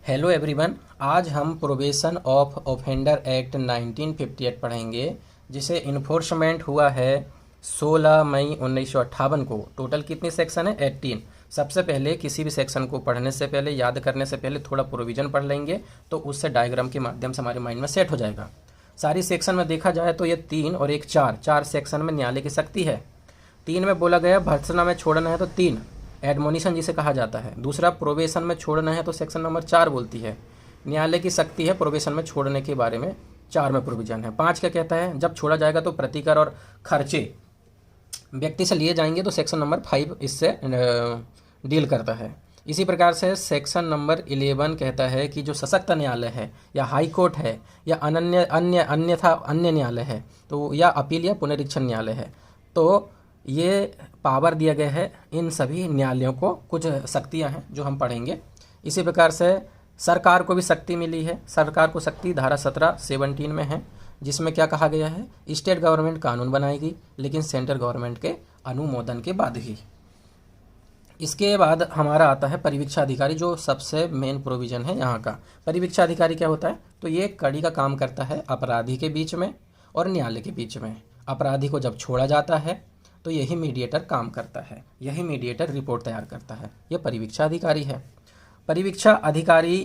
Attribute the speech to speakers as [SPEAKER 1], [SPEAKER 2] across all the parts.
[SPEAKER 1] Hello everyone. आज हम probation of offender act 1958 पढ़ेंगे, जिसे इन्फोर्समेंट हुआ है 16 मई 1958 को। टोटल कितने सेक्शन है? 18। सबसे पहले किसी भी सेक्शन को पढ़ने से पहले, याद करने से पहले थोड़ा प्रोविजन पढ़ लेंगे, तो उससे डायग्राम के माध्यम से हमारे माइंड में सेट हो जाएगा। सारी सेक्शन में देखा जाए तो ये 3 और एक 4 सेक्शन में न्यायालय की शक्ति है। 3 में बोला गया भर्त्सना में छोड़ना है तो 3 एडमोनिशन जिसे कहा जाता है। दूसरा प्रोबेशन में छोड़ना है तो सेक्शन नंबर 4 बोलती है न्यायालय की शक्ति है प्रोबेशन में छोड़ने के बारे में। 4 में प्रोविजन है। 5 क्या कहता है? जब छोड़ा जाएगा तो प्रतिकर और खर्चे व्यक्ति से लिए जाएंगे, तो सेक्शन नंबर 5 इससे डील करता है। इसी प्रकार से सेक्शन नंबर 11 कहता है कि जो सशक्त न्यायालय है या हाई कोर्ट है या अन्य न्यायालय है, तो या अपील या पुनरीक्षण न्यायालय है, तो ये पावर दिया गया है इन सभी न्यायालयों को। कुछ शक्तियां हैं जो हम पढ़ेंगे। इसी प्रकार से सरकार को भी शक्ति मिली है। सरकार को शक्ति धारा 17 में है, जिसमें क्या कहा गया है? स्टेट गवर्नमेंट कानून बनाएगी, लेकिन सेंट्रल गवर्नमेंट के अनुमोदन के बाद ही। इसके बाद हमारा आता है परिवीक्षा अधिकारी, जो सबसे मेन प्रोविजन है यहाँ का। परिवीक्षा अधिकारी क्या होता है? तो ये कड़ी का काम करता है अपराधी के बीच में और न्यायालय के बीच में। अपराधी को जब छोड़ा जाता है तो यही मीडिएटर काम करता है, यही मीडिएटर रिपोर्ट तैयार करता है। यह परिवीक्षा अधिकारी है। परिवीक्षा अधिकारी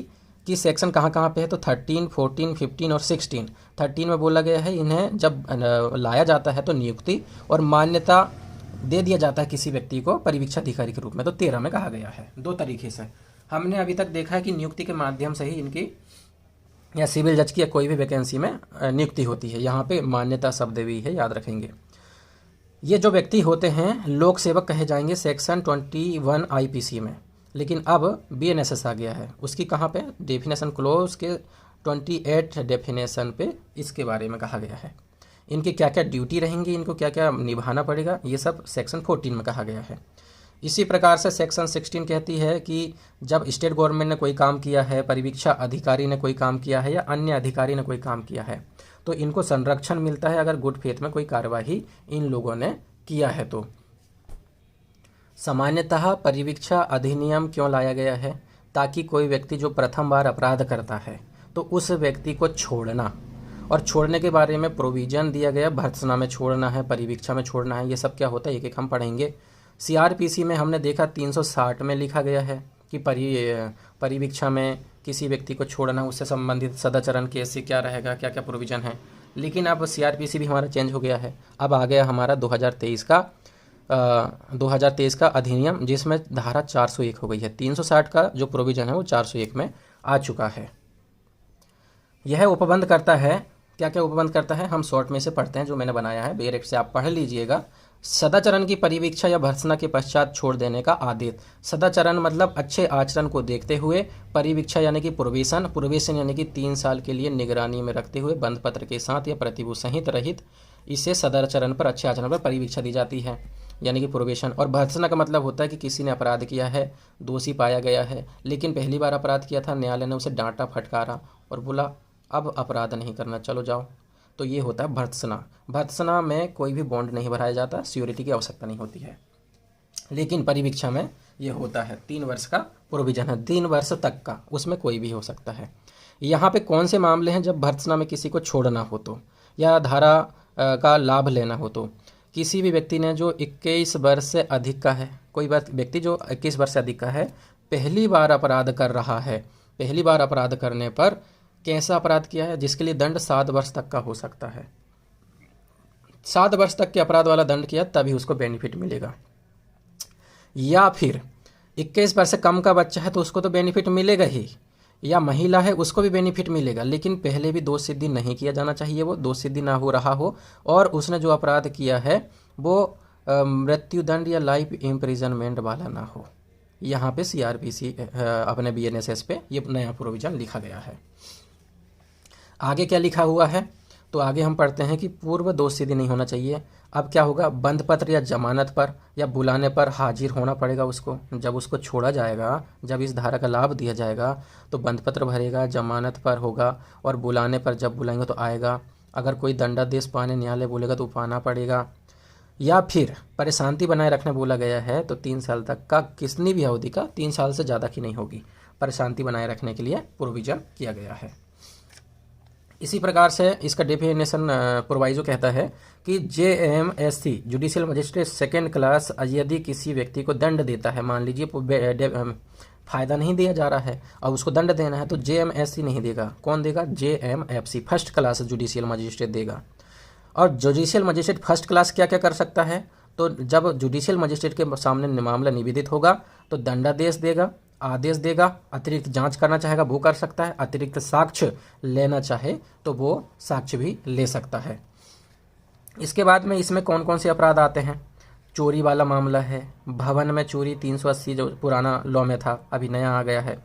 [SPEAKER 1] की सेक्शन कहाँ कहाँ पे है? तो 13, 14, 15 और 16। 13 में बोला गया है इन्हें जब लाया जाता है तो नियुक्ति और मान्यता दे दिया जाता है किसी व्यक्ति को परिवीक्षा अधिकारी के रूप में। तो 13 में कहा गया है। 2 तरीके से हमने अभी तक देखा है कि नियुक्ति के माध्यम से ही इनकी या सिविल जज की या कोई भी वैकेंसी में नियुक्ति होती है। यहाँ पे मान्यता शब्द भी है, याद रखेंगे। ये जो व्यक्ति होते हैं लोक सेवक कहे जाएंगे सेक्शन 21 आईपीसी में, लेकिन अब बीएनएसएस आ गया है। उसकी कहाँ पे? डेफिनेशन क्लोज के 28 डेफिनेशन पे इसके बारे में कहा गया है। इनकी क्या क्या ड्यूटी रहेंगी, इनको क्या क्या निभाना पड़ेगा, ये सब सेक्शन 14 में कहा गया है। इसी प्रकार से सेक्शन 16 कहती है कि जब स्टेट गवर्नमेंट ने कोई काम किया है, परिवीक्षा अधिकारी ने कोई काम किया है या अन्य अधिकारी ने कोई काम किया है, तो इनको संरक्षण मिलता है अगर गुड फेथ में कोई कार्यवाही इन लोगों ने किया है तो। सामान्यतः परिवीक्षा अधिनियम क्यों लाया गया है? ताकि कोई व्यक्ति जो प्रथम बार अपराध करता है तो उस व्यक्ति को छोड़ना, और छोड़ने के बारे में प्रोविजन दिया गया। भर्त्सना में छोड़ना है, परिवीक्षा में छोड़ना है, ये सब क्या होता है एक एक हम पढ़ेंगे। सीआरपीसी में हमने देखा 360 में लिखा गया है कि परिवीक्षा में किसी व्यक्ति को छोड़ना, उससे संबंधित सदाचरण केस से क्या रहेगा, क्या क्या प्रोविजन है। लेकिन अब सीआरपीसी भी हमारा चेंज हो गया है। अब आ गया हमारा 2023 का अधिनियम, जिसमें धारा 401 हो गई है। 360 का जो प्रोविजन है वो 401 में आ चुका है। यह उपबंध करता है, क्या क्या उपबंध करता है हम शॉर्ट में से पढ़ते हैं, जो मैंने बनाया है, बेरेक्ट से आप पढ़ लीजिएगा। सदाचरण की परिवीक्षा या भर्त्सना के पश्चात छोड़ देने का आदेश। सदाचरण मतलब अच्छे आचरण को देखते हुए, परिवीक्षा यानी कि प्रोबेशन यानी कि 3 साल के लिए निगरानी में रखते हुए बंद पत्र के साथ या प्रतिभूत सहित रहित इसे सदाचरण पर, अच्छे आचरण पर परिवीक्षा दी जाती है, यानी कि प्रोबेशन। और भर्त्सना का मतलब होता है कि किसी ने अपराध किया है, दोषी पाया गया है, लेकिन पहली बार अपराध किया था, न्यायालय ने उसे डांटा फटकारा और बोला अब अपराध नहीं करना, चलो जाओ, तो ये होता है भर्त्सना। भर्त्सना में कोई भी बॉन्ड नहीं भराया जाता, सिक्योरिटी की आवश्यकता नहीं होती है। लेकिन परिवीक्षा में ये होता है। 3 वर्ष का प्रोविजन है, 3 वर्ष तक का, उसमें कोई भी हो सकता है। यहाँ पे कौन से मामले हैं जब भर्त्सना में किसी को छोड़ना हो तो, या धारा का लाभ लेना हो तो? किसी भी व्यक्ति ने जो 21 वर्ष से अधिक का है, कोई व्यक्ति जो 21 वर्ष से अधिक का है, पहली बार अपराध कर रहा है, पहली बार अपराध करने पर कैसा अपराध किया है जिसके लिए दंड 7 वर्ष तक का हो सकता है, 7 वर्ष तक के अपराध वाला दंड किया तभी उसको बेनिफिट मिलेगा। या फिर 21 वर्ष से कम का बच्चा है तो उसको तो बेनिफिट मिलेगा ही, या महिला है उसको भी बेनिफिट मिलेगा, लेकिन पहले भी दोष सिद्धि नहीं किया जाना चाहिए, वो दोष सिद्धि ना हो रहा हो, और उसने जो अपराध किया है वो मृत्युदंड या लाइफ इम्प्रिजनमेंट वाला ना हो। यहाँ पे सीआरपीसी अपने बीएनएसएस पे ये नया प्रोविजन लिखा गया है। आगे क्या लिखा हुआ है? तो आगे हम पढ़ते हैं कि पूर्व दोष सिद्धि नहीं होना चाहिए। अब क्या होगा? बंद पत्र या जमानत पर या बुलाने पर हाजिर होना पड़ेगा उसको। जब उसको छोड़ा जाएगा, जब इस धारा का लाभ दिया जाएगा, तो बंद पत्र भरेगा, जमानत पर होगा, और बुलाने पर जब बुलाएंगे तो आएगा। अगर कोई दंडादेश पाने न्यायालय बोलेगा तो पाना पड़ेगा। या फिर परेशानी बनाए रखने बोला गया है तो 3 साल तक का, किसनी भी अवधि का, 3 साल से ज़्यादा की नहीं होगी। पर शांति बनाए रखने के लिए प्रोविजन किया गया है। इसी प्रकार से इसका डेफिनेशन प्रोवाइजो कहता है कि JMSC judicial magistrate second class यदि किसी व्यक्ति को दंड देता है, मान लीजिए फ़ायदा नहीं दिया जा रहा है और उसको दंड देना है, तो JMSC नहीं देगा, कौन देगा? JMFC first class judicial magistrate देगा। और जुडिशियल मजिस्ट्रेट फर्स्ट क्लास क्या क्या कर सकता है? तो जब जुडिशियल मजिस्ट्रेट के सामने मामला निवेदित होगा तो दंडादेश देगा, आदेश देगा, अतिरिक्त जांच करना चाहेगा वो कर सकता है, अतिरिक्त साक्ष्य लेना चाहे तो वो साक्ष्य भी ले सकता है। इसके बाद में इसमें कौन कौन से अपराध आते हैं? चोरी वाला मामला है, भवन में चोरी 380 जो पुराना लॉ में था अभी नया आ गया है,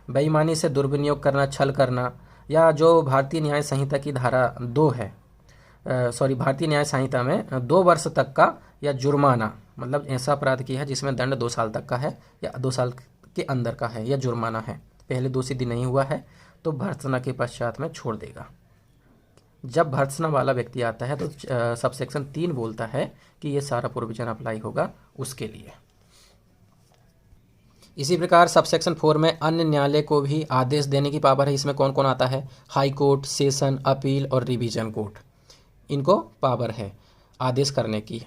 [SPEAKER 1] बेईमानी से दुर्विनियोग करना, छल करना, या जो भारतीय न्याय संहिता की धारा 2 है, भारतीय न्याय संहिता में 2 वर्ष तक का या जुर्माना, मतलब ऐसा अपराध किया है जिसमें दंड 2 साल तक का है या 2 साल के अंदर का है या जुर्माना है, पहले दोषी नहीं हुआ है तो भर्त्सना के पश्चात में छोड़ देगा। जब भर्त्सना वाला व्यक्ति आता है तो सबसेक्शन 3 बोलता है कि ये सारा प्रोविजन अप्लाई होगा उसके लिए। इसी प्रकार सबसेक्शन 4 में अन्य न्यायालय को भी आदेश देने की पावर है। इसमें कौन कौन आता है? हाई कोर्ट, सेशन, अपील और रिवीजन कोर्ट, इनको पावर है आदेश करने की।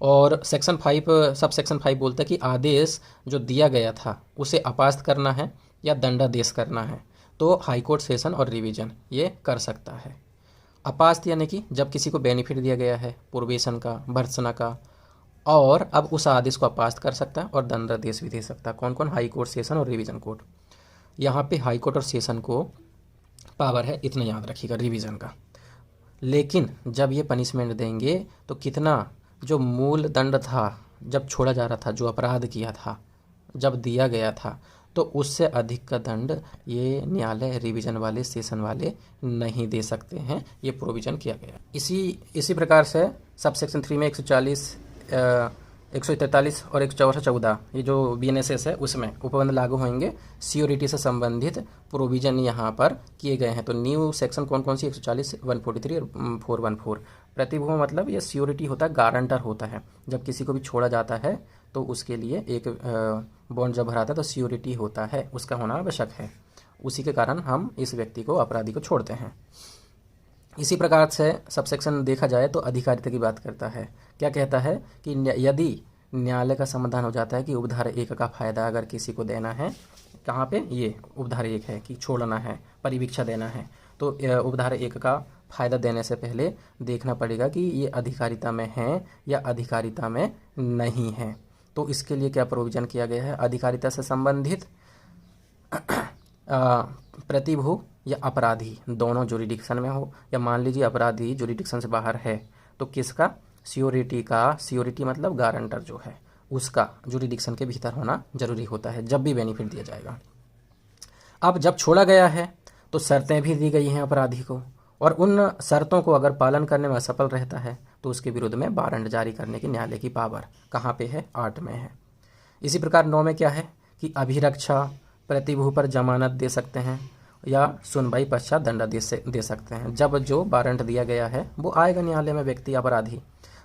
[SPEAKER 1] और सेक्शन 5 सबसेक्शन 5 बोलता है कि आदेश जो दिया गया था उसे अपास्त करना है या दंडादेश करना है तो हाई कोर्ट, सेशन और रिवीजन ये कर सकता है। अपास्त यानी कि जब किसी को बेनिफिट दिया गया है प्रोबेशन का, भर्त्सना का, और अब उस आदेश को अपास्त कर सकता है और दंडादेश भी दे सकता है। कौन कौन? हाई कोर्ट, सेशन और रिवीजन कोर्ट। यहाँ पे हाई कोर्ट और सेशन को पावर है, इतना याद रखिएगा, रिवीजन का। लेकिन जब ये पनिशमेंट देंगे तो कितना, जो मूल दंड था जब छोड़ा जा रहा था, जो अपराध किया था जब दिया गया था, तो उससे अधिक का दंड ये न्यायालय, रिवीजन वाले, सेशन वाले नहीं दे सकते हैं। ये प्रोविजन किया गया। इसी प्रकार से सबसेक्शन 3 में 140, 143 और 114 ये जो BNSS है उसमें उपबंध लागू होंगे। सियोरिटी से संबंधित प्रोविजन यहाँ पर किए गए हैं। तो न्यू सेक्शन कौन कौन सी? 140, 143 और 414। प्रतिभूति मतलब ये सियोरिटी होता है, गारंटर होता है। जब किसी को भी छोड़ा जाता है तो उसके लिए एक बॉन्ड जब भराता है तो सियोरिटी होता है, उसका होना आवश्यक है। उसी के कारण हम इस व्यक्ति को, अपराधी को छोड़ते हैं। इसी प्रकार से सबसेक्शन देखा जाए तो अधिकारिता की बात करता है। क्या कहता है कि यदि न्यायालय का समाधान हो जाता है कि उपधारा 1 का फ़ायदा अगर किसी को देना है, कहाँ पे? ये उपधारा 1 है कि छोड़ना है, परिवीक्षा देना है, तो उपधारा 1 का फ़ायदा देने से पहले देखना पड़ेगा कि ये अधिकारिता में है या अधिकारिता में नहीं है। तो इसके लिए क्या प्रोविज़न किया गया है? अधिकारिता से संबंधित प्रतिभू या अपराधी दोनों जुरिडिक्शन में हो, या मान लीजिए अपराधी जुरिडिक्शन से बाहर है तो किसका? सियोरिटी का, सियोरिटी मतलब गारंटर जो है उसका जुरिडिक्शन के भीतर होना जरूरी होता है जब भी बेनिफिट दिया जाएगा। अब जब छोड़ा गया है तो शर्तें भी दी गई हैं अपराधी को, और उन शर्तों को अगर पालन करने में असफल रहता है तो उसके विरुद्ध में वारंट जारी करने की न्यायालय की पावर कहाँ पे है? 8 में है। इसी प्रकार 9 में क्या है कि अभिरक्षा, प्रतिभू पर जमानत दे सकते हैं या सुनवाई पश्चात दंडादेश दे सकते हैं। जब जो वारंट दिया गया है वो आएगा न्यायालय में व्यक्ति अपराधी,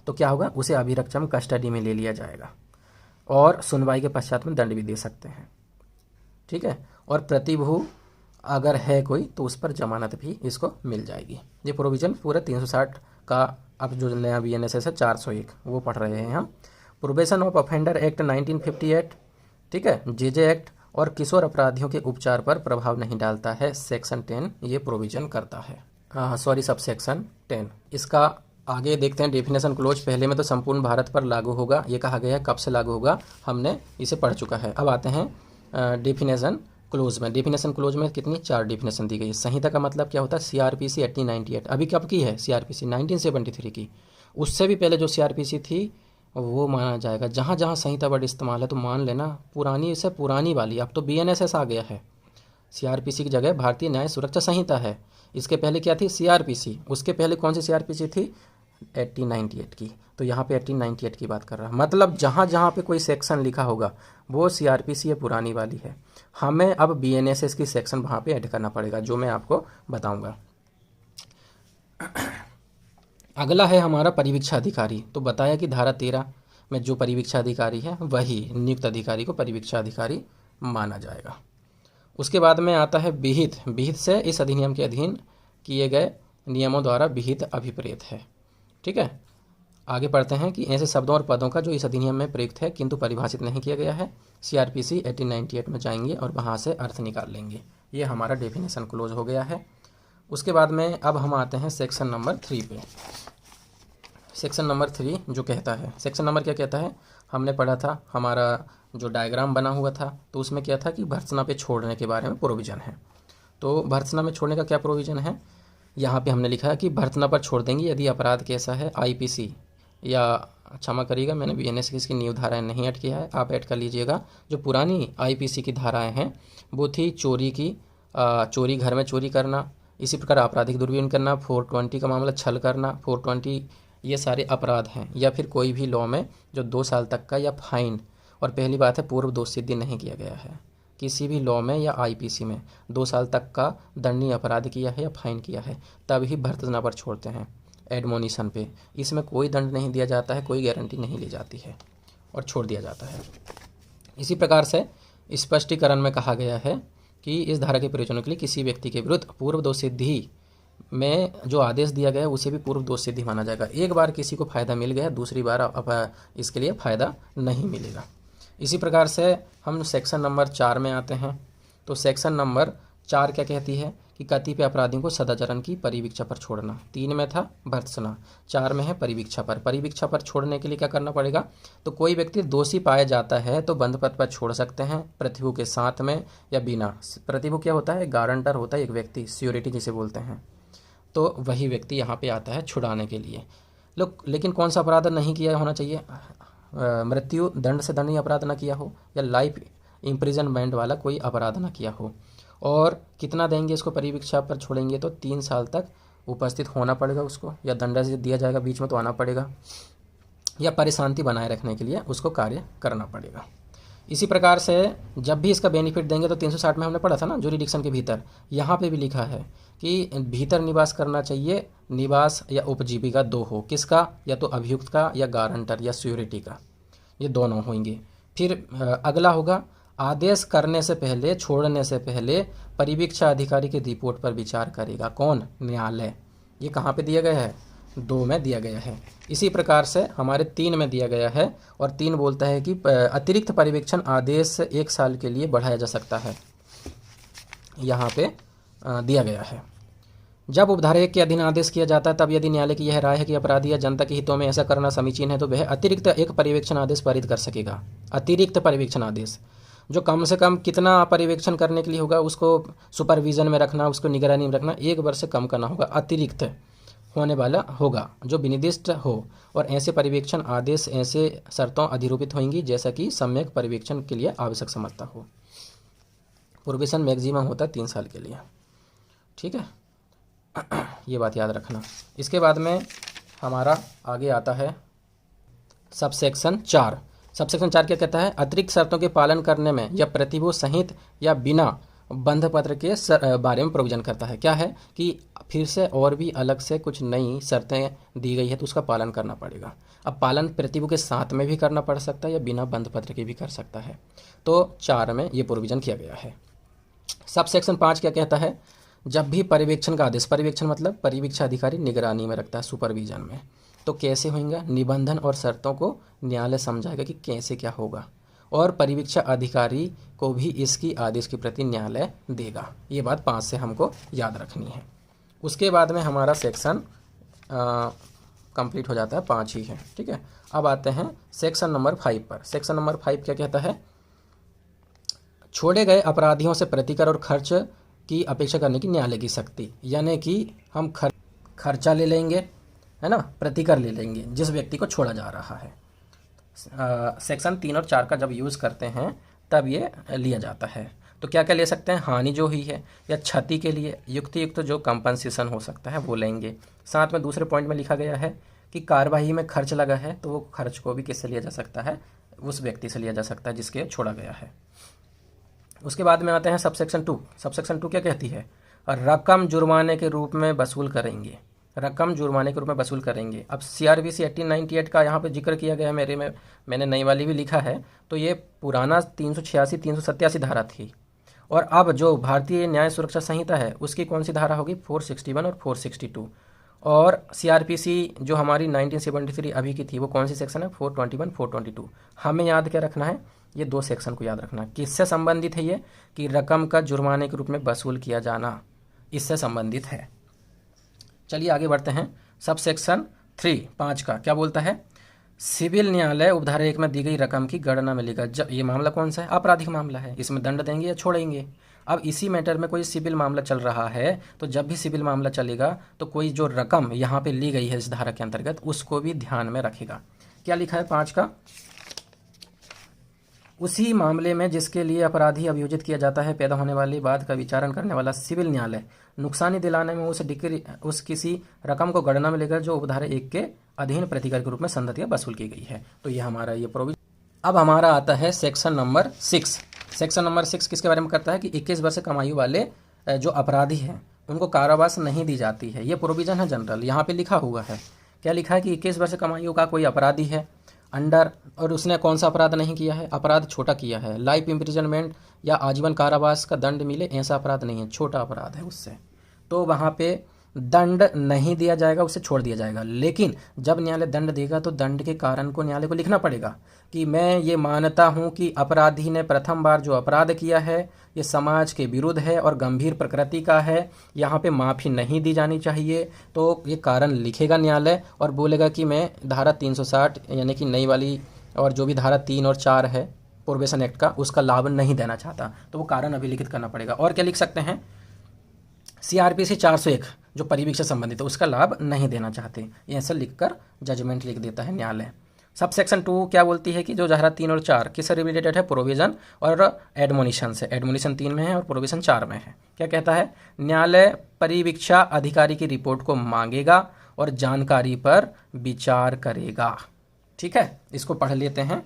[SPEAKER 1] तो क्या होगा? उसे अभिरक्षा में कस्टडी में ले लिया जाएगा और सुनवाई के पश्चात में दंड भी दे सकते हैं। ठीक है। और प्रतिभू अगर है कोई तो उस पर जमानत भी इसको मिल जाएगी। ये प्रोविज़न पूरा 360 का अब जो नया BNSS है 401 वो पढ़ रहे हैं हम। प्रोबेशन ऑफ ऑफेंडर एक्ट 1958, ठीक है, JJ एक्ट और किशोर अपराधियों के उपचार पर प्रभाव नहीं डालता है, सेक्शन 10 ये प्रोविज़न करता है। सबसेक्शन 10। इसका आगे देखते हैं डेफिनेशन क्लोज। पहले में तो संपूर्ण भारत पर लागू होगा, ये कहा गया है। कब से लागू होगा हमने इसे पढ़ चुका है। अब आते हैं डेफिनेशन क्लोज में। डेफिनेशन क्लोज में कितनी? 4 डेफिनेशन दी गई है। संहिता का मतलब क्या होता है? CRPC 1898। अभी कब की है CRPC? 1973 की। उससे भी पहले जो CRPC थी वो माना जाएगा। जहाँ जहाँ संहिता वर्ड इस्तेमाल है तो मान लेना पुरानी से पुरानी वाली। अब तो BNSS आ गया है। CRPC की जगह भारतीय न्याय सुरक्षा संहिता है। इसके पहले क्या थी? CRPC। उसके पहले कौन सी CRPC थी? 1898 की। तो यहाँ पे 1898 की बात कर रहा है। मतलब जहाँ जहाँ पे कोई सेक्शन लिखा होगा वो CRPC ये पुरानी वाली है। हमें अब BNSS की सेक्शन वहाँ पे ऐड करना पड़ेगा, जो मैं आपको बताऊँगा। अगला है हमारा परिवीक्षा अधिकारी। तो बताया कि धारा 13 में जो परिवीक्षा अधिकारी है वही नियुक्त अधिकारी को परिवीक्षा अधिकारी माना जाएगा। उसके बाद में आता है विहित। विहित से इस अधिनियम के अधीन किए गए नियमों द्वारा विहित अभिप्रेत है। ठीक है, आगे पढ़ते हैं कि ऐसे शब्दों और पदों का जो इस अधिनियम में प्रयुक्त है किंतु परिभाषित नहीं किया गया है। CRPC 1898 में जाएंगे और वहाँ से अर्थ निकाल लेंगे। ये हमारा डेफिनेशन क्लोज हो गया है। उसके बाद में अब हम आते हैं सेक्शन नंबर 3 पे। सेक्शन नंबर 3 जो कहता है, सेक्शन नंबर क्या कहता है, हमने पढ़ा था, हमारा जो डायग्राम बना हुआ था तो उसमें क्या था कि भर्त्सना पे छोड़ने के बारे में प्रोविज़न है। तो भर्त्सना में छोड़ने का क्या प्रोविज़न है, यहाँ पे हमने लिखा है कि भर्त्सना पर छोड़ देंगे यदि अपराध कैसा है IPC या क्षमा करिएगा, मैंने BNS की इसकी न्यू धाराएं नहीं ऐड किया है, आप ऐड कर लीजिएगा। जो पुरानी IPC की धाराएं हैं वो थी चोरी की, चोरी, घर में चोरी करना, इसी प्रकार आपराधिक दुर्व्यवहार करना, 420 का मामला, छल करना, 420, ये सारे अपराध हैं। या फिर कोई भी लॉ में जो 2 साल तक का या फाइन, और पहली बात है पूर्व दोष सिद्धि नहीं किया गया है, किसी भी लॉ में या IPC में 2 साल तक का दंडनीय अपराध किया है या फाइन किया है तभी भर्त्सना पर छोड़ते हैं, एडमोनिशन पे। इसमें कोई दंड नहीं दिया जाता है, कोई गारंटी नहीं ली जाती है और छोड़ दिया जाता है। इसी प्रकार से स्पष्टीकरण में कहा गया है कि इस धारा के प्रयोजनों के लिए किसी व्यक्ति के विरुद्ध पूर्व दोष सिद्धि में जो आदेश दिया गया है उसे भी पूर्व दोष सिद्धि माना जाएगा। एक बार किसी को फ़ायदा मिल गया, दूसरी बार अब इसके लिए फ़ायदा नहीं मिलेगा। इसी प्रकार से हम सेक्शन नंबर 4 में आते हैं। तो सेक्शन नंबर 4 क्या कहती है कि कतिपय अपराधियों को सदाचरण की परिवीक्षा पर छोड़ना। 3 में था भर्त्सना, 4 में है परिवीक्षा पर। परिवीक्षा पर छोड़ने के लिए क्या करना पड़ेगा, तो कोई व्यक्ति दोषी पाया जाता है तो बंद पद पर छोड़ सकते हैं, प्रतिभू के साथ में या बिना। प्रतिभू क्या होता है, गारंटर होता है एक व्यक्ति, श्योरिटी जिसे बोलते हैं, तो वही व्यक्ति यहाँ पे आता है छुड़ाने के लिए। लोग लेकिन कौन सा अपराध नहीं किया होना चाहिए, मृत्यु दंड से दंडनीय अपराध ना किया हो या लाइफ इम्प्रिजनमेंट वाला कोई अपराध ना किया हो। और कितना देंगे इसको परिवीक्षा पर छोड़ेंगे, तो 3 साल तक उपस्थित होना पड़ेगा उसको, या दंड दिया जाएगा बीच में तो आना पड़ेगा, या परिशांति बनाए रखने के लिए उसको कार्य करना पड़ेगा। इसी प्रकार से जब भी इसका बेनिफिट देंगे तो 360 में हमने पढ़ा था ना जुरिडिक्शन के भीतर, यहाँ पे भी लिखा है कि भीतर निवास करना चाहिए, निवास या उपजीविका 2 हो, किसका, या तो अभियुक्त का या गारंटर या श्योरिटी का, ये दोनों होंगे। फिर अगला होगा आदेश करने से पहले, छोड़ने से पहले परिवीक्षा अधिकारी की रिपोर्ट पर विचार करेगा कौन, न्यायालय। ये कहाँ पे दिया गया है, 2 में दिया गया है। इसी प्रकार से हमारे 3 में दिया गया है, और 3 बोलता है कि अतिरिक्त परिवीक्षण आदेश 1 साल के लिए बढ़ाया जा सकता है, यहाँ पे दिया गया है। जब उपधारा 1 के अधीन आदेश किया जाता है तब यदि न्यायालय की यह राय है कि अपराधी या जनता के हितों में ऐसा करना समीचीन है तो वह अतिरिक्त एक परिवीक्षण आदेश पारित कर सकेगा। अतिरिक्त परिवीक्षण आदेश जो कम से कम कितना पर्यवेक्षण करने के लिए होगा, उसको सुपरविजन में रखना, उसको निगरानी में रखना, 1 वर्ष से कम करना होगा, अतिरिक्त होने वाला होगा जो विनिर्दिष्ट हो। और ऐसे पर्यवेक्षण आदेश ऐसे शर्तों अधिरूपित होंगी जैसा कि सम्यक पर्यवेक्षण के लिए आवश्यक समझता हो। प्रोबेशन मैक्सिमम होता है 3 साल के लिए, ठीक है, ये बात याद रखना। इसके बाद में हमारा आगे आता है सबसेक्शन 4। सबसेक्शन 4 क्या कहता है, अतिरिक्त शर्तों के पालन करने में या प्रतिभू सहित या बिना बंध पत्र के बारे में प्रोविजन करता है। क्या है कि फिर से और भी अलग से कुछ नई शर्तें दी गई है तो उसका पालन करना पड़ेगा। अब पालन प्रतिभू के साथ में भी करना पड़ सकता है या बिना बंध पत्र के भी कर सकता है, तो 4 में ये प्रोविजन किया गया है। सबसेक्शन 5 क्या कहता है, जब भी पर्यवेक्षण का आदेश, पर्यवेक्षण मतलब परिवीक्षा अधिकारी निगरानी में रखता है, सुपरविजन में, तो कैसे होगा, निबंधन और शर्तों को न्यायालय समझाएगा कि कैसे क्या होगा, और परिवीक्षा अधिकारी को भी इसकी आदेश की प्रति न्यायालय देगा। ये बात 5 से हमको याद रखनी है। उसके बाद में हमारा सेक्शन कंप्लीट हो जाता है, 5 ही है, ठीक है। अब आते हैं सेक्शन नंबर 5 पर। सेक्शन नंबर 5 क्या कहता है, छोड़े गए अपराधियों से प्रतिकर और खर्च की अपेक्षा करने की न्यायालय की शक्ति, यानी कि हम खर्चा ले लेंगे, है ना, प्रतिकर ले लेंगे जिस व्यक्ति को छोड़ा जा रहा है। सेक्शन 3 और 4 का जब यूज़ करते हैं तब ये लिया जाता है। तो क्या क्या ले सकते हैं, हानि जो हुई है या क्षति के लिए युक्त जो कंपनसेशन हो सकता है वो लेंगे। साथ में दूसरे पॉइंट में लिखा गया है कि कार्यवाही में खर्च लगा है तो वो खर्च को भी किससे लिया जा सकता है, उस व्यक्ति से लिया जा सकता है जिसके छोड़ा गया है। उसके बाद में आते हैं सबसेक्शन 2। सबसेक्शन 2 क्या कहती है, रकम जुर्माने के रूप में वसूल करेंगे, रकम जुर्माने के रूप में वसूल करेंगे। अब CRPC 1898 का यहाँ पे जिक्र किया गया है, मैंने नई वाली भी लिखा है, तो ये पुराना 386 387 धारा थी, और अब जो भारतीय न्याय सुरक्षा संहिता है उसकी कौन सी धारा होगी, 461 और 462। और सीआरपीसी जो हमारी 1973 अभी की थी वो कौन सी सेक्शन है, 421 422। हमें याद क्या रखना है, ये दो सेक्शन को याद रखना है। किससे संबंधित है ये, कि रकम का जुर्माने के रूप में वसूल किया जाना, इससे संबंधित है। चलिए आगे बढ़ते हैं। सब सेक्शन 3(5) का क्या बोलता है, सिविल न्यायालय उपधारा 1 में दी गई रकम की गणना में लेगा। जब ये मामला कौन सा है, आपराधिक मामला है, इसमें दंड देंगे या छोड़ेंगे। अब इसी मैटर में कोई सिविल मामला चल रहा है, तो जब भी सिविल मामला चलेगा तो कोई जो रकम यहाँ पे ली गई है इस धारा के अंतर्गत उसको भी ध्यान में रखेगा। क्या लिखा है 5 का, उसी मामले में जिसके लिए अपराधी अभियोजित किया जाता है पैदा होने वाली बात का विचारण करने वाला सिविल न्यायालय नुकसानी दिलाने में उस किसी रकम को गणना में लेकर जो उपधारा 1 के अधीन प्रतिकर के रूप में संदत या वसूल की गई है। तो ये हमारा ये प्रोविजन। अब हमारा आता है सेक्शन नंबर 6। सेक्शन नंबर 6 किसके बारे में करता है कि 21 वर्ष कम आयु वाले जो अपराधी हैं उनको कारावास नहीं दी जाती है। ये प्रोविजन है जनरल, यहाँ पे लिखा हुआ है। क्या लिखा है कि 21 वर्ष कम आयु का कोई अपराधी है अंडर, और उसने कौन सा अपराध नहीं किया है, अपराध छोटा किया है, लाइफ इम्प्रिजनमेंट या आजीवन कारावास का दंड मिले ऐसा अपराध नहीं है, छोटा अपराध है उससे, तो वहाँ पे दंड नहीं दिया जाएगा, उसे छोड़ दिया जाएगा। लेकिन जब न्यायालय दंड देगा तो दंड के कारण को न्यायालय को लिखना पड़ेगा कि मैं ये मानता हूँ कि अपराधी ने प्रथम बार जो अपराध किया है ये समाज के विरुद्ध है और गंभीर प्रकृति का है, यहाँ पे माफ़ी नहीं दी जानी चाहिए। तो ये कारण लिखेगा न्यायालय और बोलेगा कि मैं धारा 360 यानी कि नई वाली और जो भी धारा 3 और 4 है प्रोबेशन एक्ट का उसका लाभ नहीं देना चाहता, तो वो कारण अभिलिखित करना पड़ेगा। और क्या लिख सकते हैं, सीआरपीसी 401 जो परिवीक्षा संबंधित है उसका लाभ नहीं देना चाहते, ये ऐसा लिखकर जजमेंट लिख देता है न्यायालय। सब सेक्शन 2 क्या बोलती है कि जो धारा 3 और 4 किससे रिलेटेड है, प्रोविजन और एडमोनिशन से। एडमोनिशन 3 में है और प्रोविजन 4 में है। क्या कहता है, न्यायालय परिवीक्षा अधिकारी की रिपोर्ट को मांगेगा और जानकारी पर विचार करेगा। ठीक है, इसको पढ़ लेते हैं।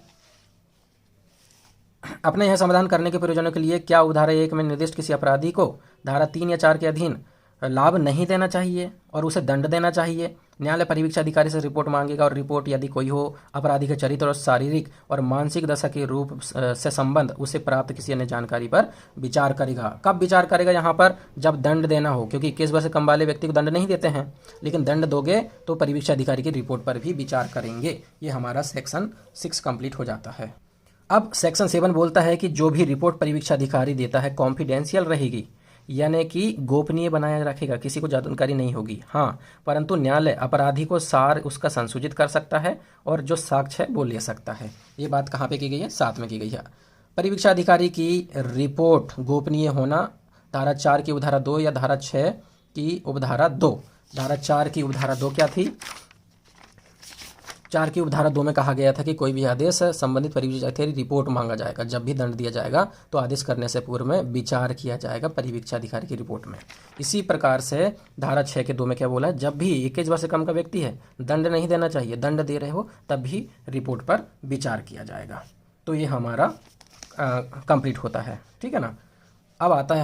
[SPEAKER 1] अपने यह समाधान करने के प्रयोजनों के लिए क्या उपधारा 1 में निर्दिष्ट किसी अपराधी को धारा 3 या 4 के अधीन लाभ नहीं देना चाहिए और उसे दंड देना चाहिए। न्यायालय परिवीक्षा अधिकारी से रिपोर्ट मांगेगा और रिपोर्ट यदि कोई हो अपराधी के चरित्र और शारीरिक और मानसिक दशा के रूप से संबंध उसे प्राप्त किसी अन्य जानकारी पर विचार करेगा। कब विचार करेगा, यहाँ पर जब दंड देना हो, क्योंकि 21 वर्ष से कम वाले व्यक्ति को दंड नहीं देते हैं, लेकिन दंड दोगे तो परिवीक्षा अधिकारी की रिपोर्ट पर भी विचार करेंगे। ये हमारा सेक्शन 6 कंप्लीट हो जाता है। अब सेक्शन 7 बोलता है कि जो भी रिपोर्ट परिवीक्षा अधिकारी देता है कॉन्फिडेंशियल रहेगी, यानी कि गोपनीय बनाया रखेगा, किसी को जानकारी नहीं होगी। हाँ, परंतु न्यायालय अपराधी को सार उसका संशोधित कर सकता है और जो साक्ष्य है वो ले सकता है। ये बात कहाँ पे की गई है, 7 में की गई है। परिवीक्षा अधिकारी की रिपोर्ट गोपनीय होना धारा 4 की उपधारा 2 या धारा 6 की उपधारा 2। धारा 4 की उपधारा 2 क्या थी, 4 की उपधारा 2 में कहा गया था कि कोई भी आदेश संबंधित परिवीक्षा अधिकारी रिपोर्ट मांगा जाएगा। जब भी दंड दिया जाएगा तो आदेश करने से पूर्व में विचार किया जाएगा परिवीक्षा अधिकारी की रिपोर्ट में। इसी प्रकार से धारा 6 के 2 में क्या बोला है, जब भी 21 वर्ष से कम का व्यक्ति है दंड नहीं देना चाहिए, दंड दे रहे हो तब भी रिपोर्ट पर विचार किया जाएगा। तो ये हमारा कंप्लीट होता है। ठीक है ना। अब आता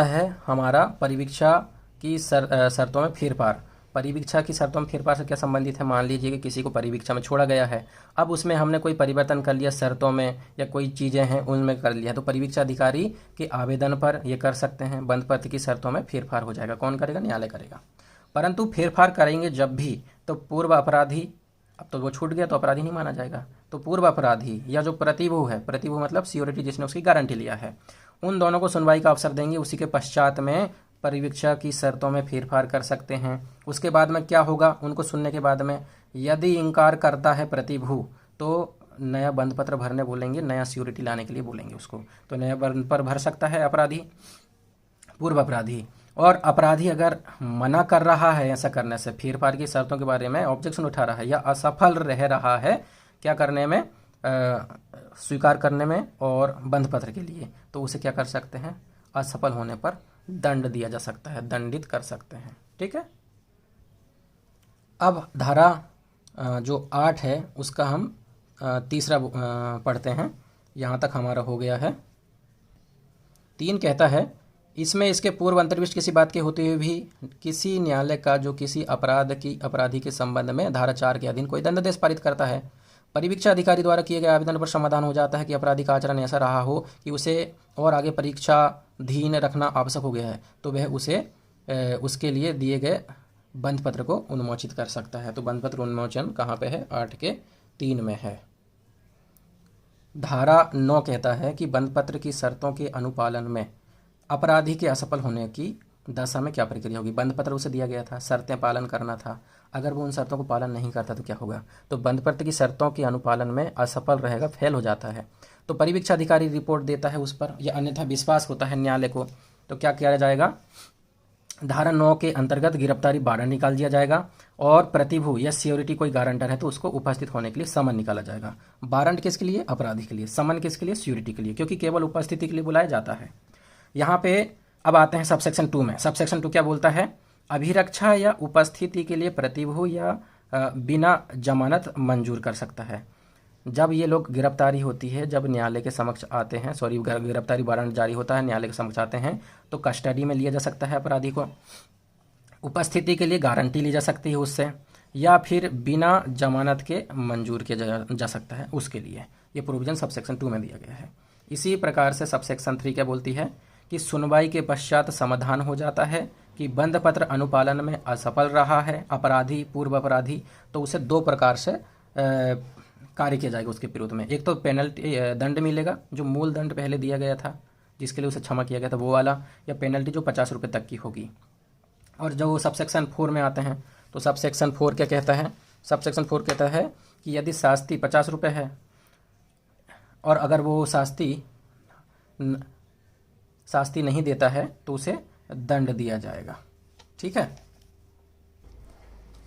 [SPEAKER 1] है हमारा परिवीक्षा की शर्तों में फेरफार। परिवीक्षा की शर्तों में फेरफार से क्या संबंधित है, मान लीजिए कि किसी को परिवीक्षा में छोड़ा गया है, अब उसमें हमने कोई परिवर्तन कर लिया शर्तों में या कोई चीज़ें हैं उनमें कर लिया, तो परिवीक्षा अधिकारी के आवेदन पर ये कर सकते हैं, बंद पत्र की शर्तों में फेरफार हो जाएगा। कौन करेगा, न्यायालय करेगा। परंतु फेरफार करेंगे जब भी तो पूर्व अपराधी, अब तो वो छूट गया तो अपराधी नहीं माना जाएगा, तो पूर्व अपराधी या जो प्रतिभू है, प्रतिभू मतलब सियोरिटी जिसने उसकी गारंटी लिया है, उन दोनों को सुनवाई का अवसर देंगे। उसी के पश्चात में परिवीक्षा की शर्तों में फेरफार कर सकते हैं। उसके बाद में क्या होगा, उनको सुनने के बाद में यदि इनकार करता है प्रतिभू तो नया बंद पत्र भरने बोलेंगे, नया सियोरिटी लाने के लिए बोलेंगे उसको, तो नया बंद पत्र भर सकता है अपराधी, पूर्व अपराधी। और अपराधी अगर मना कर रहा है ऐसा करने से, फेरफार की शर्तों के बारे में ऑब्जेक्शन उठा रहा है या असफल रह रहा है क्या करने में, स्वीकार करने में और बंद पत्र के लिए, तो उसे क्या कर सकते हैं, असफल होने पर दंड दिया जा सकता है, दंडित कर सकते हैं। ठीक है। अब धारा जो 8 है उसका हम तीसरा पढ़ते हैं। यहाँ तक हमारा हो गया है। 3 कहता है, इसमें इसके पूर्व अंतर्विष्ट किसी बात के होते हुए भी किसी न्यायालय का जो किसी अपराधी के संबंध में धारा 4 के अधीन कोई दंडादेश पारित करता है, परीक्षा अधिकारी द्वारा किए गए आवेदन पर समाधान हो जाता है कि अपराधी का आचरण ऐसा रहा हो कि उसे और आगे परीक्षाधीन रखना आवश्यक हो गया है, तो वह उसके लिए दिए गए बंध पत्र को उन्मोचित कर सकता है। तो बंध पत्र उन्मोचन कहाँ पे है? 8 के 3 में है। धारा 9 कहता है कि बंध पत्र की शर्तों के अनुपालन में अपराधी के असफल होने की दशा में क्या प्रक्रिया होगी। बंध पत्र उसे दिया गया था, शर्तें पालन करना था, अगर वो उन शर्तों को पालन नहीं करता तो क्या होगा? तो बंध पत्र की शर्तों के अनुपालन में असफल रहेगा, फेल हो जाता है, तो परीक्षा अधिकारी रिपोर्ट देता है उस पर, या अन्यथा विश्वास होता है न्यायालय को, तो क्या किया जाएगा? धारा 9 के अंतर्गत गिरफ्तारी वारंट निकाल दिया जाएगा और प्रतिभू या सिक्योरिटी कोई गारंटर है तो उसको उपस्थित होने के लिए समन निकाला जाएगा। वारंट किसके लिए? अपराधी के लिए। समन किसके लिए? सिक्योरिटी के लिए, क्योंकि केवल उपस्थिति के लिए बुलाया जाता है। यहाँ पे अब आते हैं सबसेक्शन 2 में। सबसेक्शन 2 क्या बोलता है? अभिरक्षा या उपस्थिति के लिए प्रतिभू या बिना जमानत मंजूर कर सकता है। जब ये लोग गिरफ्तारी होती है, जब न्यायालय के समक्ष आते हैं, गिरफ्तारी वारंट जारी होता है, न्यायालय के समक्ष आते हैं, तो कस्टडी में लिया जा सकता है अपराधी को। उपस्थिति के लिए गारंटी ली जा सकती है उससे, या फिर बिना जमानत के मंजूर किया जा सकता है उसके लिए। ये प्रोविजन सबसेक्शन 2 में दिया गया है। इसी प्रकार से सबसेक्शन 3 क्या बोलती है कि सुनवाई के पश्चात समाधान हो जाता है कि बंध पत्र अनुपालन में असफल रहा है अपराधी, पूर्व अपराधी, तो उसे 2 प्रकार से कार्य किया जाएगा उसके विरोध में। एक तो पेनल्टी दंड मिलेगा, जो मूल दंड पहले दिया गया था जिसके लिए उसे क्षमा किया गया था वो वाला, या पेनल्टी जो 50 रुपये तक की होगी। और जो सबसेक्शन 4 में आते हैं, तो सबसेक्शन 4 क्या कहता है? सबसेक्शन 4 कहता है कि यदि शास्ति 50 रुपये है और अगर वो शास्ति नहीं देता है तो उसे दंड दिया जाएगा। ठीक है।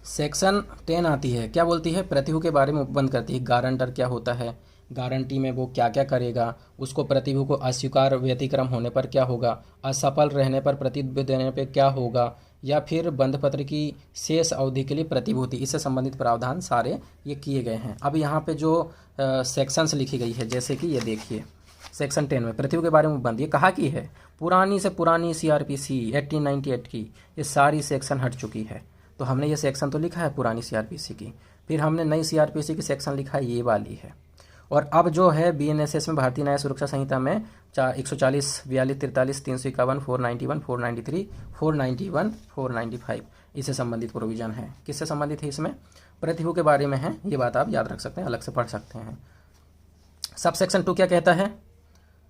[SPEAKER 1] सेक्शन 10 आती है, क्या बोलती है? प्रतिभू के बारे में उपबंध करती है। गारंटर क्या होता है, गारंटी में वो क्या क्या करेगा, उसको प्रतिभू को अस्वीकार व्यतिक्रम होने पर क्या होगा, असफल रहने पर प्रतिभूति देने पर क्या होगा, या फिर बंध पत्र की शेष अवधि के लिए प्रतिभूति, इससे संबंधित प्रावधान सारे ये किए गए हैं। अब यहाँ पे जो सेक्शंस लिखी गई है, जैसे कि ये देखिए सेक्शन 10 में प्रतिभू के बारे में उपबंध, ये कहा की है पुरानी से पुरानी CRPC 1898 की ये सारी सेक्शन हट चुकी है। तो हमने ये सेक्शन तो लिखा है पुरानी CRPC की, फिर हमने नई CRPC की सेक्शन लिखा है, ये वाली है। और अब जो है BNSS में भारतीय न्याय सुरक्षा संहिता में 140, 42, 43, 351, 491, 493, 491, 495 इससे संबंधित प्रोविजन है। किससे संबंधित है? इसमें प्रतिभू के बारे में है। ये बात आप याद रख सकते हैं, अलग से पढ़ सकते हैं। सबसेक्शन 2 क्या कहता है?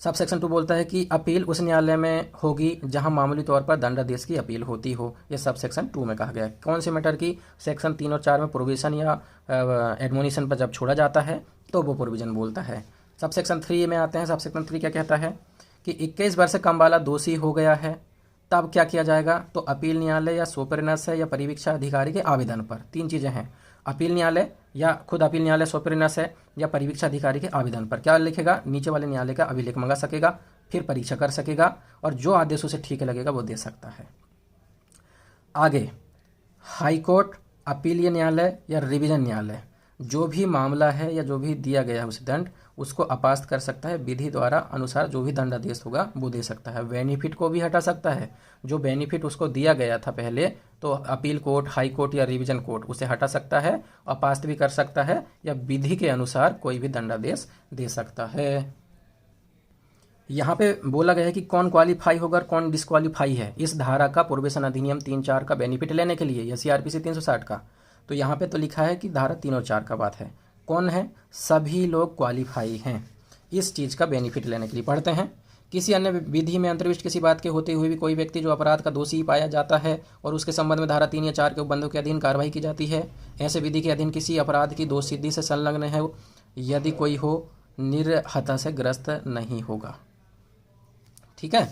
[SPEAKER 1] सबसेक्शन 2 बोलता है कि अपील उस न्यायालय में होगी जहां मामूली तौर पर दंडादेश की अपील होती हो। यह सबसेक्शन 2 में कहा गया है। कौन से मैटर की? सेक्शन 3 और 4 में प्रोविजन या एडमोनिशन पर जब छोड़ा जाता है तो वो प्रोविजन बोलता है। सबसेक्शन 3 में आते हैं। सबसेक्शन 3 क्या कहता है कि 21 वर्ष से कम वाला दोषी हो गया है, तब क्या किया जाएगा? तो अपील न्यायालय या सुपरिनस है या परीक्षा अधिकारी के आवेदन पर, 3 चीज़ें हैं। अपील न्यायालय या खुद अपील न्यायालय सुपरिनस है या परीक्षा अधिकारी के आवेदन पर क्या लिखेगा? नीचे वाले न्यायालय का अभिलेख मंगा सकेगा, फिर परीक्षा कर सकेगा और जो आदेश उसे ठीक लगेगा वो दे सकता है। आगे हाईकोर्ट, अपीलीय न्यायालय या रिवीजन न्यायालय जो भी मामला है या जो भी दिया गया है उस दंड उसको अपास्त कर सकता है। विधि द्वारा अनुसार जो भी दंडादेश होगा वो दे सकता है। बेनिफिट को भी हटा सकता है, जो बेनिफिट उसको दिया गया था पहले, तो अपील कोर्ट, हाई कोर्ट या रिवीजन कोर्ट उसे हटा सकता है, अपास्त भी कर सकता है, या विधि के अनुसार कोई भी दंडादेश दे सकता है। यहाँ पे बोला गया है कि कौन क्वालिफाई होगा और कौन डिस्क्वालीफाई है इस धारा का प्रोबेशन अधिनियम 3-4 का बेनिफिट लेने के लिए या CRPC 360 का। तो यहाँ पे तो लिखा है कि धारा 3 और 4 का बात है। कौन है? सभी लोग क्वालिफाई हैं इस चीज़ का बेनिफिट लेने के लिए। पढ़ते हैं, किसी अन्य विधि में अंतर्विष्ट किसी बात के होते हुए भी कोई व्यक्ति जो अपराध का दोषी पाया जाता है और उसके संबंध में धारा 3 या 4 के उपबंधों के अधीन कार्रवाई की जाती है, ऐसे विधि के अधीन किसी अपराध की दोष सिद्धि से संलग्न है यदि कोई हो, निर्हता से ग्रस्त नहीं होगा। ठीक है,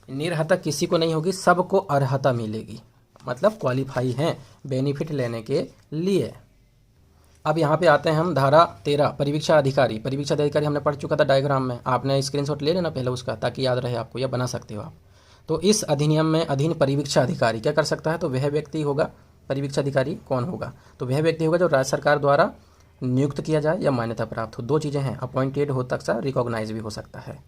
[SPEAKER 1] निर्हता किसी को नहीं होगी, सबको अर्हता मिलेगी, मतलब क्वालिफाई हैं बेनिफिट लेने के लिए। अब यहाँ पे आते हैं हम धारा 13 परीक्षा अधिकारी। परीक्षा अधिकारी हमने पढ़ चुका था डायग्राम में, आपने स्क्रीनशॉट ले लेना पहले उसका ताकि याद रहे आपको, या बना सकते हो आप। तो इस अधिनियम में अधीन परीक्षा अधिकारी क्या कर सकता है? तो वह व्यक्ति होगा, परीक्षा अधिकारी कौन होगा? तो वह व्यक्ति होगा जो राज्य सरकार द्वारा नियुक्त किया जाए या मान्यता प्राप्त हो। 2 चीज़ें हैं, अपॉइंटेड हो सकता है, रिकॉग्नाइज भी हो सकता है।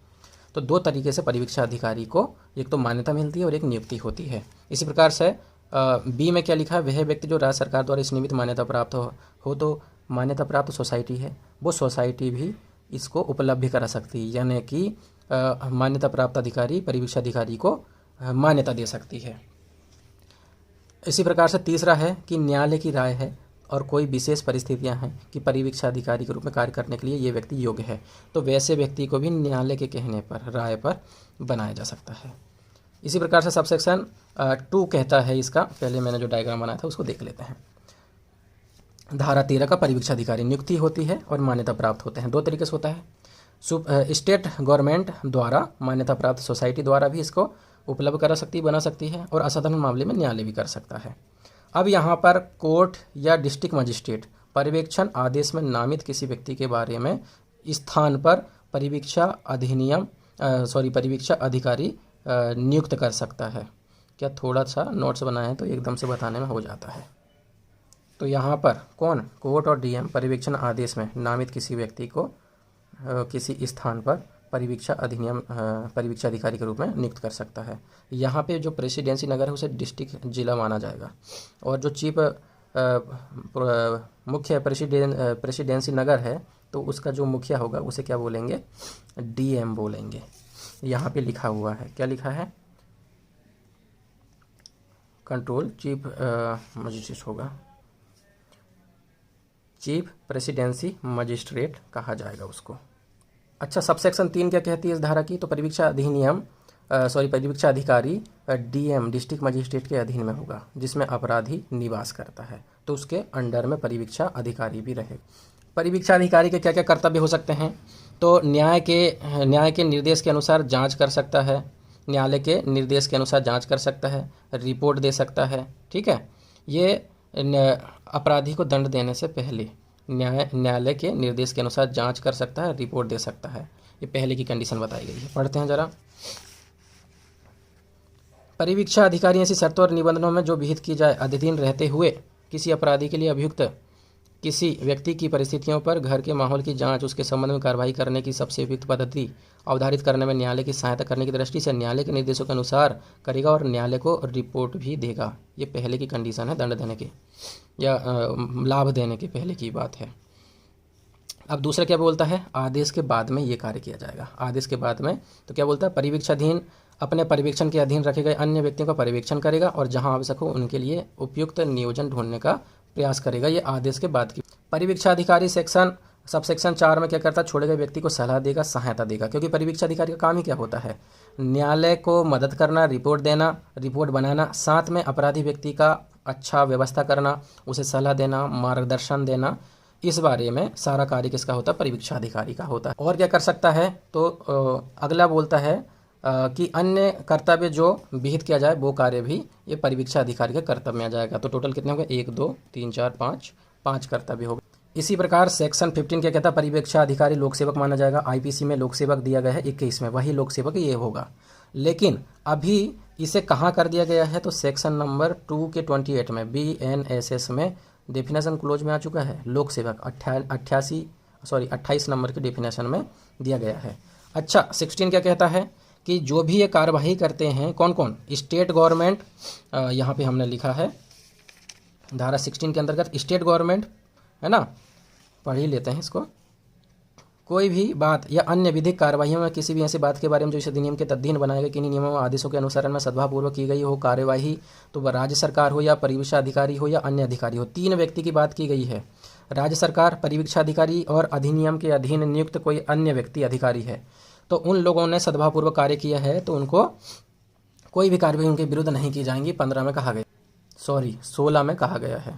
[SPEAKER 1] तो 2 तरीके से परीक्षा अधिकारी को एक तो मान्यता मिलती है और एक नियुक्ति होती है। इसी प्रकार से B में क्या लिखा है? वह व्यक्ति जो राज्य सरकार द्वारा इस निमित्त मान्यता प्राप्त हो तो मान्यता प्राप्त सोसाइटी है वो सोसाइटी भी इसको उपलब्ध करा सकती है, यानी कि मान्यता प्राप्त अधिकारी परीक्षा अधिकारी को मान्यता दे सकती है। इसी प्रकार से तीसरा है कि न्यायालय की राय है और कोई विशेष परिस्थितियां हैं कि परिवीक्षा अधिकारी के रूप में कार्य करने के लिए ये व्यक्ति योग्य है, तो वैसे व्यक्ति को भी न्यायालय के कहने पर, राय पर बनाया जा सकता है। इसी प्रकार से सबसेक्शन 2 कहता है इसका, पहले मैंने जो डायग्राम बनाया था उसको देख लेते हैं। धारा 13 का परीक्षा अधिकारी नियुक्ति होती है और मान्यता प्राप्त होते हैं, 2 तरीके से होता है। स्टेट गवर्नमेंट द्वारा, मान्यता प्राप्त सोसाइटी द्वारा भी इसको उपलब्ध करा सकती, बना सकती है, और असाधारण मामले में न्यायालय भी कर सकता है। अब यहाँ पर कोर्ट या डिस्ट्रिक्ट मजिस्ट्रेट पर्यवेक्षण आदेश में नामित किसी व्यक्ति के बारे में स्थान पर परिवीक्षा अधिकारी नियुक्त कर सकता है। क्या थोड़ा सा नोट्स बनाए हैं तो एकदम से बताने में हो जाता है। तो यहाँ पर कौन, कोर्ट और डीएम पर्यवेक्षण आदेश में नामित किसी व्यक्ति को किसी स्थान पर परिवीक्षा अधिकारी के रूप में नियुक्त कर सकता है। यहाँ पे जो प्रेसिडेंसी नगर है उसे डिस्ट्रिक्ट जिला माना जाएगा, और जो चीफ मुख्य प्रेसिडेंसी नगर है तो उसका जो मुखिया होगा उसे क्या बोलेंगे, डीएम बोलेंगे। यहाँ पे लिखा हुआ है, क्या लिखा है, कंट्रोल चीफ मजिस्ट्रेट होगा, चीफ प्रेसिडेंसी मजिस्ट्रेट कहा जाएगा उसको। अच्छा, सबसेक्शन 3 क्या कहती है इस धारा की, तो परिवीक्षा अधिकारी डीएम डिस्ट्रिक्ट मजिस्ट्रेट के अधीन में होगा जिसमें अपराधी निवास करता है, तो उसके अंडर में परिवीक्षा अधिकारी भी रहे। परिवीक्षा अधिकारी के क्या क्या कर्तव्य हो सकते हैं, तो न्याय के निर्देश के अनुसार जांच कर सकता है, न्यायालय के निर्देश के अनुसार जांच कर सकता है, रिपोर्ट दे सकता है। ठीक है, ये अपराधी को दंड देने से पहले न्यायालय के निर्देश के अनुसार जांच कर सकता है, रिपोर्ट दे सकता है। ये पहले की कंडीशन बताई गई है, पढ़ते हैं जरा। परिवीक्षा अधिकारी ऐसी शर्तों और निबंधनों में जो विहित की जाए अधीन रहते हुए किसी अपराधी के लिए अभियुक्त किसी व्यक्ति की परिस्थितियों पर घर के माहौल की जांच, उसके संबंध में कार्रवाई करने की सबसे उपयुक्त पद्धति अवधारित करने में न्यायालय की सहायता करने की दृष्टि से न्यायालय के निर्देशों के अनुसार करेगा और न्यायालय को रिपोर्ट भी देगा। ये पहले की कंडीशन है, दंड देने की या लाभ देने की पहले की बात है। अब दूसरा क्या बोलता है, आदेश के बाद में ये कार्य किया जाएगा। आदेश के बाद में तो क्या बोलता है, परिवीक्षाधीन अपने पर्यवेक्षण के अधीन रखे गए अन्य व्यक्तियों का पर्यवेक्षण करेगा और जहां आवश्यक हो उनके लिए उपयुक्त नियोजन ढूंढने का प्रयास करेगा। ये आदेश के बाद की। परिवीक्षा अधिकारी सबसेक्शन 4 में क्या करता है, छोड़े गए व्यक्ति को सलाह देगा, सहायता देगा, क्योंकि परिवीक्षा अधिकारी का काम ही क्या होता है, न्यायालय को मदद करना, रिपोर्ट देना, रिपोर्ट बनाना, साथ में अपराधी व्यक्ति का अच्छा व्यवस्था करना, उसे सलाह देना, मार्गदर्शन देना, इस बारे में सारा कार्य किसका होता है, परिवीक्षा अधिकारी का होता है। और क्या कर सकता है, तो अगला बोलता है कि अन्य कर्तव्य जो विहित किया जाए वो कार्य भी ये परिवीक्षा अधिकारी के कर्तव्य में आ जाएगा। तो टोटल कितने हो गए, 1 2 3 4 5 कर्तव्य हो गए। इसी प्रकार सेक्शन 15 क्या कहता है, परिवीक्षा अधिकारी लोक सेवक माना जाएगा। आईपीसी में लोक सेवक दिया गया है 21 में, वही लोक सेवक ये होगा। लेकिन अभी इसे कहाँ कर दिया गया है, तो सेक्शन नंबर 2 के 28 में BNSS में डेफिनेशन क्लोज में आ चुका है। लोक सेवक 28 नंबर के डेफिनेशन में दिया गया है। अच्छा, 16 क्या कहता है कि जो भी ये कार्यवाही करते हैं कौन कौन, स्टेट गवर्नमेंट, यहाँ पे हमने लिखा है धारा 16 के अंतर्गत स्टेट गवर्नमेंट है ना, पढ़ ही लेते हैं इसको। कोई भी बात या अन्य विधिक कार्यवाही में किसी भी ऐसी बात के बारे में जो इस अधिनियम के तद्दीन बनाए गए किन्हीं नियमों और आदेशों के अनुसरण में सद्भावपूर्वक की गई हो कार्यवाही, तो वह राज्य सरकार हो या परिवीक्षा अधिकारी हो या अन्य अधिकारी हो, 3 व्यक्ति की बात की गई है, राज्य सरकार, परिवीक्षा अधिकारी और अधिनियम के अधीन नियुक्त कोई अन्य व्यक्ति अधिकारी है, तो उन लोगों ने सद्भावपूर्वक कार्य किया है तो उनको कोई भी कार्यवाही उनके विरुद्ध नहीं की जाएंगी, 16 में कहा गया है।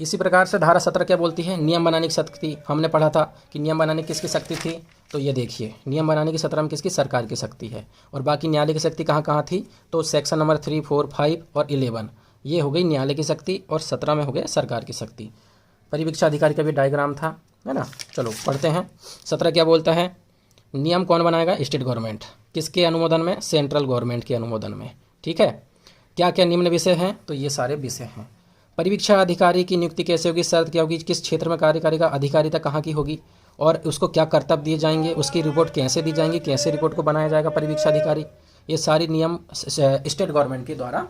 [SPEAKER 1] इसी प्रकार से धारा 17 क्या बोलती है, नियम बनाने की शक्ति। हमने पढ़ा था कि नियम बनाने की किसकी शक्ति थी, तो ये देखिए नियम बनाने की 17 में किसकी, सरकार की शक्ति है। और बाकी न्यायालय की शक्ति कहाँ कहाँ थी, तो सेक्शन नंबर 3 4 5 और 11 ये हो गई न्यायालय की शक्ति और 17 में हो गया सरकार की शक्ति। परिवीक्षा अधिकारी का भी डायग्राम था, है ना। चलो पढ़ते हैं। 17 क्या बोलता है, नियम कौन बनाएगा, स्टेट गवर्नमेंट, किसके अनुमोदन में, सेंट्रल गवर्नमेंट के अनुमोदन में। ठीक है, क्या क्या निम्न विषय हैं, तो ये सारे विषय हैं। परिवीक्षा अधिकारी की नियुक्ति कैसे होगी, शर्त क्या होगी, किस क्षेत्र में कार्य करेगा, अधिकारिता कहाँ की होगी और उसको क्या कर्तव्य दिए जाएंगे, उसकी रिपोर्ट कैसे दी जाएंगी, कैसे रिपोर्ट को बनाया जाएगा परिवीक्षा अधिकारी, ये सारी नियम स्टेट गवर्नमेंट के द्वारा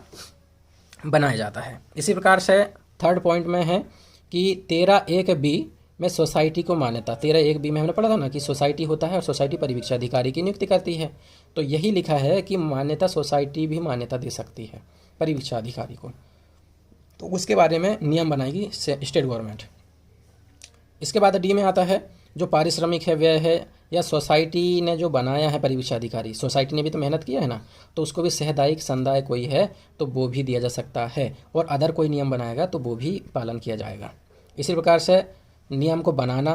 [SPEAKER 1] बनाया जाता है। इसी प्रकार से 3rd पॉइंट में है कि 13(1)(b) में सोसाइटी को मान्यता, 13(1)(b) में हमने पढ़ा था ना कि सोसाइटी होता है और सोसाइटी परिवीक्षा अधिकारी की नियुक्ति करती है। तो यही लिखा है कि मान्यता सोसाइटी भी मान्यता दे सकती है परिवीक्षा अधिकारी को, तो उसके बारे में नियम बनाएगी स्टेट गवर्नमेंट। इसके बाद डी में आता है जो पारिश्रमिक है व्यय है या सोसाइटी ने जो बनाया है परिवीक्षा अधिकारी, सोसाइटी ने भी तो मेहनत किया है ना, तो उसको भी सामुदायिक संदाय कोई है तो वो भी दिया जा सकता है, और अदर कोई नियम बनाएगा तो वो भी पालन किया जाएगा। इसी प्रकार से नियम को बनाना,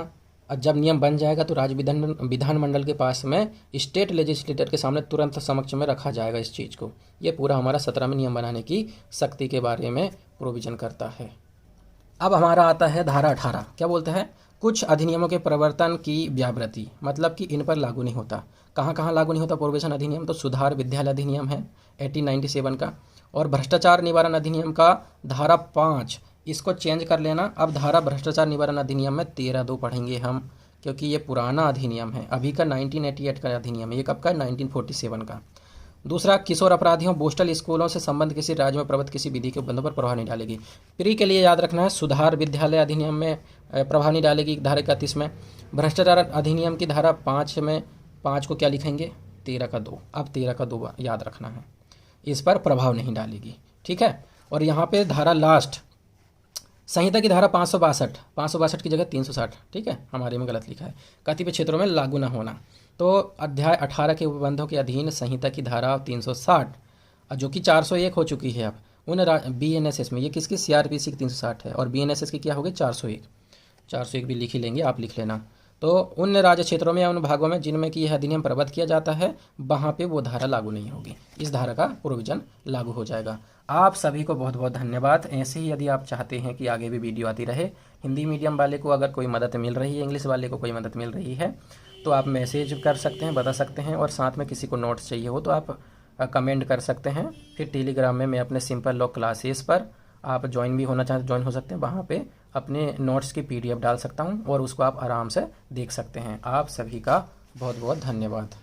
[SPEAKER 1] और जब नियम बन जाएगा तो राज्य विधानमंडल के पास में स्टेट लेजिस्लेटर के सामने तुरंत समक्ष में रखा जाएगा इस चीज़ को। ये पूरा हमारा 17वें नियम बनाने की शक्ति के बारे में प्रोविजन करता है। अब हमारा आता है धारा 18। क्या बोलते हैं? कुछ अधिनियमों के प्रवर्तन की व्यावृत्ति, मतलब कि इन पर लागू नहीं होता। कहाँ कहाँ लागू नहीं होता प्रोबेशन अधिनियम? तो सुधार विद्यालय अधिनियम है 1897 का, और भ्रष्टाचार निवारण अधिनियम का धारा 5, इसको चेंज कर लेना। अब धारा भ्रष्टाचार निवारण अधिनियम में 13(2) पढ़ेंगे हम, क्योंकि ये पुराना अधिनियम है, अभी का 1988 का अधिनियम है, ये कब का? 1947 का। दूसरा, किशोर अपराधियों पोस्टल स्कूलों से संबंध किसी राज्य में प्रबद्ध किसी विधि के बंधों पर प्रभाव नहीं डालेगी। प्री के लिए याद रखना है, सुधार विद्यालय अधिनियम में प्रभाव नहीं डालेगी धारा 31 में। भ्रष्टाचार अधिनियम की धारा 5 में 5 को क्या लिखेंगे? 13(2). अब 13(2) याद रखना है, इस पर प्रभाव नहीं डालेगी, ठीक है। और यहाँ पे धारा लास्ट, संहिता की धारा 562 की जगह 360, ठीक है, हमारे में गलत लिखा है। कतिपय क्षेत्रों में लागू न होना, तो अध्याय 18 के उपबंधों के अधीन संहिता की धारा 360, जो कि 401 हो चुकी है अब, उन BNSS में, ये किसकी? CRPC की 360 है, और BNSS की क्या हो गई? 401 भी लिख ही लेंगे, आप लिख लेना। तो उन राज्य क्षेत्रों में या उन भागों में जिनमें कि यह अधिनियम प्रबद्ध किया जाता है, वहाँ पे वो धारा लागू नहीं होगी, इस धारा का प्रोविजन लागू हो जाएगा। आप सभी को बहुत बहुत धन्यवाद। ऐसे ही यदि आप चाहते हैं कि आगे भी वीडियो आती रहे, हिंदी मीडियम वाले को अगर कोई मदद मिल रही है, इंग्लिश वाले को कोई मदद मिल रही है, तो आप मैसेज कर सकते हैं, बता सकते हैं, और साथ में किसी को नोट्स चाहिए हो तो आप कमेंट कर सकते हैं। फिर टेलीग्राम में मैं अपने सिंपल लॉ क्लासेस पर आप ज्वाइन भी होना चाहते ज्वाइन हो सकते हैं, वहाँ पे अपने नोट्स की PDF डाल सकता हूँ और उसको आप आराम से देख सकते हैं। आप सभी का बहुत बहुत धन्यवाद।